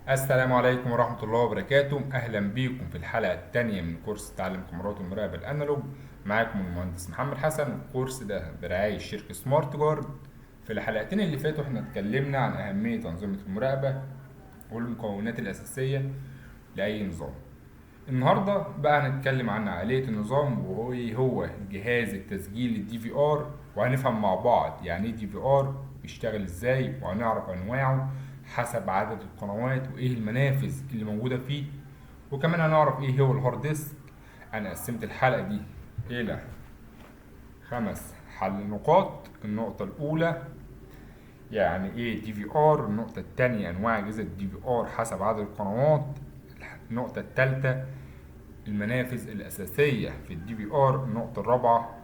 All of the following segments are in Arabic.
السلام عليكم ورحمة الله وبركاته. أهلا بيكم في الحلقة الثانية من كورس تعلم كاميرات المراقبة الأنالوج. معاكم المهندس محمد حسن. الكورس ده برعاية شركة سمارت جارد. في الحلقتين اللي فاتوا احنا اتكلمنا عن أهمية أنظمة المراقبة والمكونات الأساسية لأي نظام. النهاردة بقى هنتكلم عن عملية النظام وهو إيه هو جهاز التسجيل الدي في ار، وهنفهم مع بعض يعني ايه دي في ار، بيشتغل ازاي، وهنعرف انواعه حسب عدد القنوات وايه المنافذ اللي موجودة فيه، وكمان هنعرف ايه هو الهارد ديسك. انا قسمت الحلقة دي الى 5 حل نقاط. النقطة الاولى يعني ايه دي في ار، النقطة التانية انواع اجهزة الدي في ار حسب عدد القنوات، النقطة التالتة المنافذ الأساسية في الدي في ار، النقطة الرابعة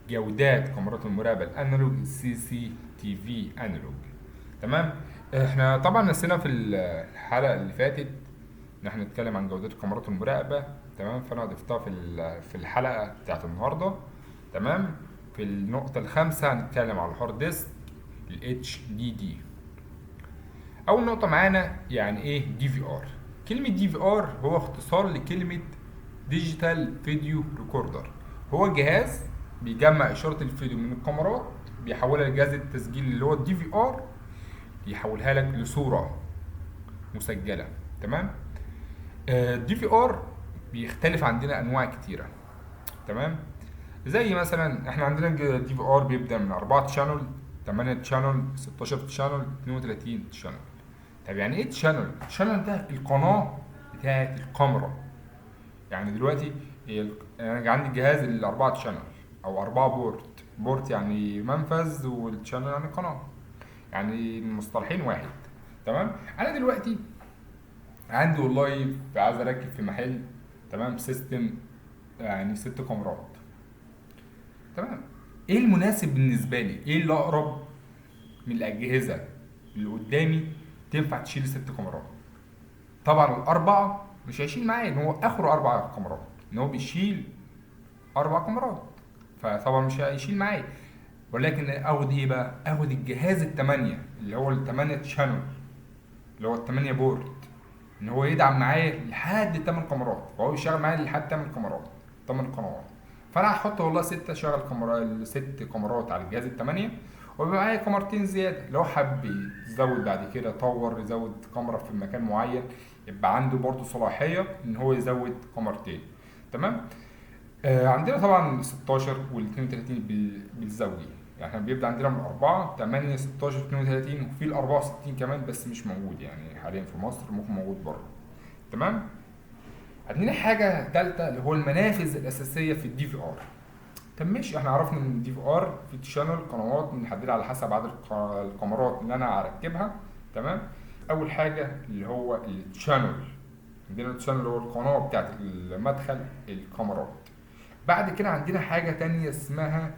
جودات كاميرات المراقبة الأنالوج السي سي تي في أنالوج. تمام. احنا طبعا نسينا في الحلقة اللي فاتت ان احنا نتكلم عن جودات كاميرات المراقبة. تمام، فانا ضفتها في الحلقة بتاعت النهاردة. تمام. في النقطة الخامسة هنتكلم على الهارد ديسك ال HDD. أول نقطة معانا يعني إيه دي في آر. كلمة دي في آر هو اختصار لكلمة ديجيتال فيديو ريكوردر. هو جهاز بيجمع إشارة الفيديو من الكاميرات، بيحولها لجهاز التسجيل اللي هو الدي في آر، يحولها لك لصورة مسجلة. تمام. الدي في آر بيختلف، عندنا أنواع كتيرة. تمام. زي مثلا احنا عندنا الدي في ار بيبدأ من 4 تشانل، 8 تشانل، 16 تشانل، 32 تشانل. طب يعني ايه تشانل؟ تشانل ده القناه بتاعه الكاميرا. يعني دلوقتي انا عندي الجهاز الاربعه تشانل او 4 بورت. بورت يعني منفذ، والتشانل يعني قناه، يعني المصطلحين واحد. تمام. انا دلوقتي عندي والله عايز اركب في محل، تمام، سيستم يعني 6 كاميرات. تمام. ايه المناسب بالنسبه لي؟ ايه اللي اقرب من الاجهزه اللي قدامي تنفع تشيل 6 كاميرات؟ طبعا الاربعه مش هيشيل معايا، ان هو اخره 4 كاميرات، ان هو بيشيل 4 كاميرات، فطبعا مش هيشيل معايا. ولكن اخد ايه بقى؟ اخد الجهاز الثمانية اللي هو الثمانية تشانل، اللي هو الثمانية بورت، ان هو يدعم معايا لحد 8 كاميرات، فهو يشتغل معايا لحد 8 كاميرات، 8 قنوات. فانا هحط والله 6، شغل كاميرا 6 كاميرات على الجهاز الثمانية، ويبقى معايا كاميرتين زيادة. لو حب يزود بعد كده، يطور، يزود كاميرا في مكان معين، يبقى عنده برضه صلاحية ان هو يزود كاميرتين. تمام. عندنا طبعا 16 وال 32 بالزوجي. يعني احنا بيبدأ عندنا من 4 8 16 32، وفي ال 64 كمان بس مش موجود يعني حاليا في مصر، ممكن موجود بره. تمام. عندنا حاجة تالتة اللي هو المنافذ الأساسية في الدي في ار. طب ماشي، احنا عرفنا ان الدي في ار في تشانل قنوات بنحددها على حسب عدد الكاميرات اللي انا هركبها. تمام. اول حاجة اللي هو التشانل. عندنا التشانل اللي هو القناة بتاعت المدخل الكاميرات. بعد كده عندنا حاجة تانية اسمها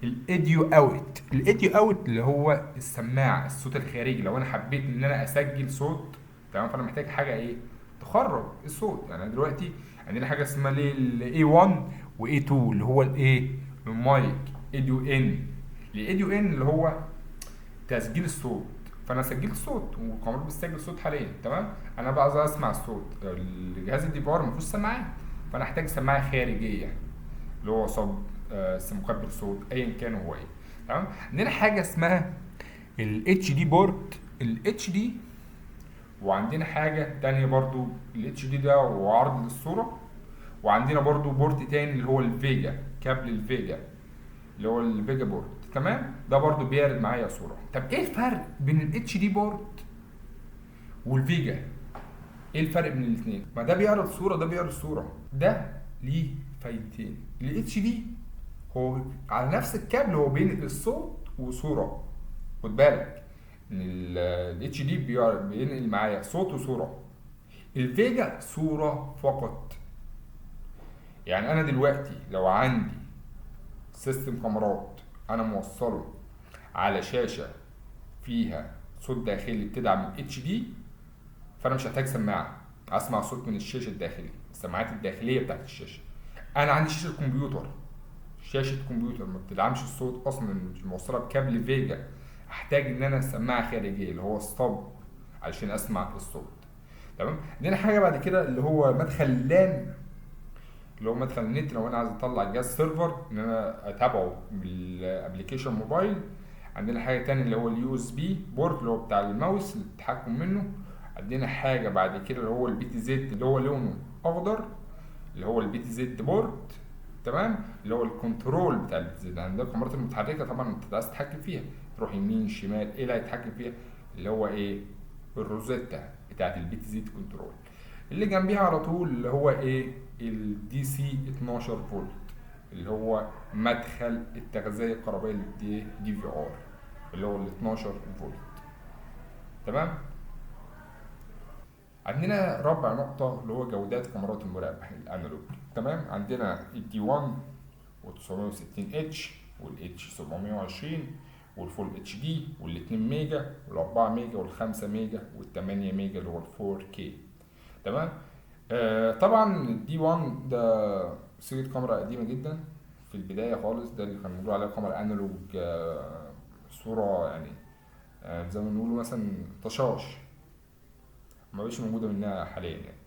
الايديو اوت. الايديو اوت اللي هو السماعة، الصوت الخارجي. لو انا حبيت ان انا اسجل صوت، تمام، فانا محتاج حاجة ايه تخرج الصوت. يعني دلوقتي عندنا حاجة اسمها الاي 1 واي 2 اللي هو الايه المايك ايديو ان. الايديو ان اللي هو تسجيل الصوت. فانا سجلت صوت والكاميرا بتسجل صوت حاليا. تمام. انا بقى عايز اسمع الصوت. الجهاز الدي في ار ما فيهوش سماعات، فانا احتاج سماعه خارجيه اللي هو صب مكبر صوت ايا كان هو ايه. تمام. عندنا حاجه اسمها الاتش دي بورت، الاتش دي. وعندنا حاجه تانية برضو الاتش دي ده هو عرض للصوره. وعندنا برضو بورت تاني اللي هو الفيجا، كابل الفيجا اللي هو الفيجا بورت. تمام. ده برضو بيعرض معايا صوره. طب ايه الفرق بين الاتش دي بورت والفيجا؟ ايه الفرق بين الاثنين؟ ما ده بيعرض صوره، ده بيعرض صوره. ده ليه فايدتين. الاتش دي هو على نفس الكابل هو بينقل الصوت وصوره. خد بالك ان الاتش دي بينقل معايا صوت وصوره. الفيجا صوره فقط. يعني انا دلوقتي لو عندي سيستم كاميرات انا موصله على شاشه فيها صوت داخلي بتدعم اتش دي، فانا مش هحتاج سماعه اسمع صوت من الشاشه الداخلي، السماعات الداخليه بتاعت الشاشه. انا عندي شاشه كمبيوتر، شاشه كمبيوتر ما بتدعمش الصوت اصلا، مش موصله بكابل فيجا، احتاج ان انا سماعه خارجيه اللي هو ستوب علشان اسمع الصوت. تمام. عندنا حاجه بعد كده اللي هو مدخل اللان، اللي هو مدخل النت لو انا عايز اطلع جهاز سيرفر ان انا اتابعه بالابلكيشن موبايل. عندنا حاجه تانية اللي هو اليو اس بي بورت اللي هو بتاع الماوس للتحكم منه. عندنا حاجه بعد كده اللي هو البي تي زد اللي هو لونه اخضر، اللي هو البي تي زد بورت. تمام. اللي هو الكنترول بتاع البي تي زد. عندنا الكاميرات المتحركه طبعا انت عايز تتحكم فيها، تروح يمين شمال، ايه اللي هيتحكم فيها؟ اللي هو ايه؟ الروزيتا بتاعت البي تي زد كنترول. اللي جنبيها على طول اللي هو ايه؟ الدي سي 12 فولت، اللي هو مدخل التغذيه الكهربائيه للدي في ار، اللي هو ال 12 فولت. تمام. عندنا رابع نقطة اللي هو جودات كاميرات المراقبة الانالوج. تمام. عندنا الدي 1 و960 اتش والاتش 720 والفول اتش دي وال2 ميجا وال4 ميجا وال5 ميجا وال8 ميجا اللي هو ال4 كي. تمام. طبعا الدي 1 ده صيغة كاميرا قديمة جدا في البداية خالص، ده اللي كان بيقولوا عليها كاميرا انالوج، صورة يعني زي ما بنقولوا مثلا طشاش، ما بقتش موجودة منها حاليا يعني.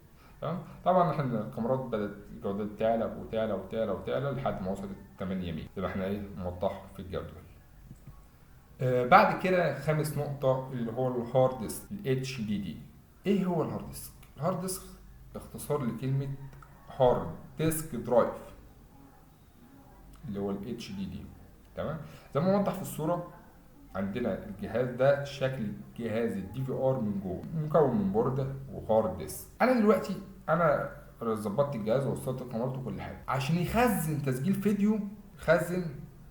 تمام. طبعا احنا الكاميرات بدأت الجودات تعلى وتعلى وتعلى وتعلى لحد ما وصلت 8 ميجا زي ما احنا ايه موضح في الجدول. بعد كده خامس نقطة اللي هو الهارد ديسك الاتش دي دي. ايه هو الهارد ديسك؟ الهارد ديسك اختصار لكلمة هارد ديسك درايف اللي هو الاتش دي دي. تمام. زي ما موضح في الصورة، عندنا الجهاز ده شكل جهاز الدي في ار من جوه، مكون من بوردة وهارد ديسك. انا دلوقتي انا ظبطت الجهاز ووصلت الكاميرات وكل حاجة عشان يخزن تسجيل فيديو، يخزن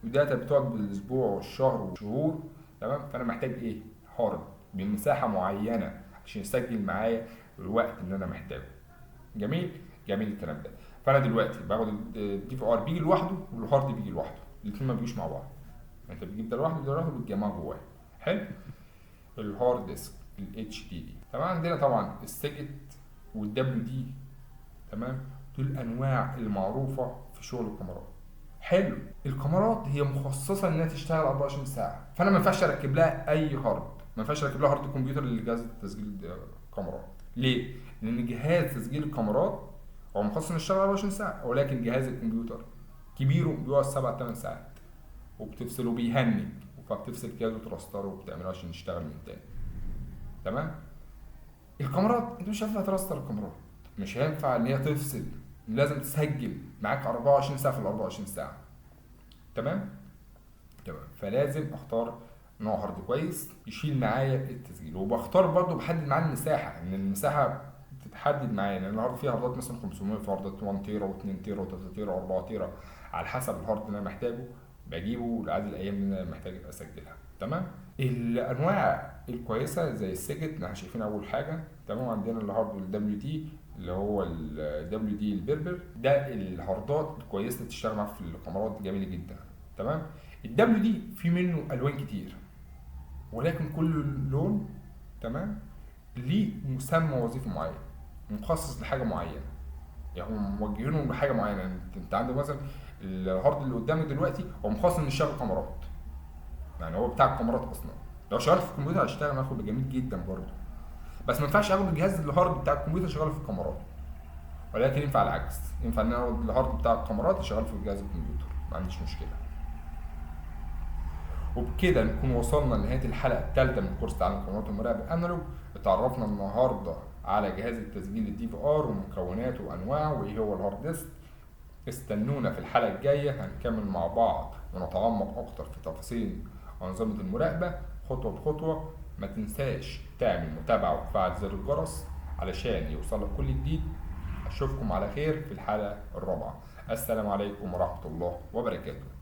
وداتا بتقعد بالاسبوع والشهر والشهور. تمام. فانا محتاج ايه؟ هارد بمساحة معينة عشان يسجل معايا الوقت اللي انا محتاجه. جميل. جميل الكلام ده. فانا دلوقتي باخد الدي في ار بيجي لوحده والهارد بيجي لوحده، الاثنين ما بيجوش مع بعض. انت بتجيب ده لوحده وده لوحده وبتجمعه جواه. حلو. الهارد ديسك الاتش دي دي. تمام. عندنا طبعا السيجت والدبليو دي. تمام. دول انواع المعروفه في شغل الكاميرات. حلو. الكاميرات هي مخصصه انها تشتغل 24 ساعه، فانا ما ينفعش اركب لها اي هارد، ما ينفعش اركب لها هارد كمبيوتر لجهاز تسجيل كاميرات. ليه؟ لان جهاز تسجيل الكاميرات هو مخصص انه يشتغل 24 ساعه، ولكن جهاز الكمبيوتر كبيره بيقعد 7 8 ساعات وبتفصله بيهنج، فبتفصل الجهاز وترستره وبتعمله عشان يشتغل من تاني. تمام. الكاميرات انت مش هينفع ترستر الكاميرات، مش هينفع ان هي تفصل، لازم تسجل معاك 24 ساعه في ال 24 ساعه. تمام. تمام. فلازم اختار نوع هارد كويس يشيل معايا التسجيل، وبختار برضو بحدد معاه المساحه، ان المساحه بتتحدد معايا، لان الهارد فيه هاردات مثلا 500، في هاردات 1 تيرا و2 تيرا و3 تيرا و4 تيرا على حسب الهارد اللي انا محتاجه بجيبه لعدد الايام اللي انا محتاج اسجلها. تمام. الانواع الكويسه زي السيجت اللي احنا شايفين اول حاجه. تمام. عندنا الهارد الدبليو دي اللي هو الدبليو دي البربر، ده الهاردات الكويسه اللي تشتغل معاها في الكاميرات، جميله جدا. تمام. الدبليو دي في منه الوان كتير، ولكن كل لون تمام ليه مسمى وظيفي معين، مخصص لحاجه معينه، يعني هم موجهينهم لحاجه معينه. يعني انت عندك مثلا الهارد اللي قدامك دلوقتي هو مخصص انه يشغل كاميرات، يعني هو بتاع الكاميرات اصلا. لو شغال في الكمبيوتر هيشتغل هياخد جميل جدا برضه، بس ما ينفعش اخد الجهاز الهارد بتاع الكمبيوتر شغال في الكاميرات، ولكن ينفع العكس، ينفع ان انا اخد الهارد بتاع الكاميرات شغال في جهاز الكمبيوتر، ما عنديش مشكله. وبكده نكون وصلنا لنهايه الحلقه الثالثه من كورس تعلم كاميرات المراقبه الانالوج. اتعرفنا النهارده على جهاز التسجيل الدي في ار ومكوناته وانواعه وايه هو الهارد ديسك. استنونا في الحلقه الجايه، هنكمل مع بعض ونتعمق اكتر في تفاصيل انظمه المراقبه خطوه بخطوه. ما تنساش تعمل متابعه وتفعل زر الجرس علشان يوصلك كل جديد. اشوفكم على خير في الحلقه الرابعه. السلام عليكم ورحمه الله وبركاته.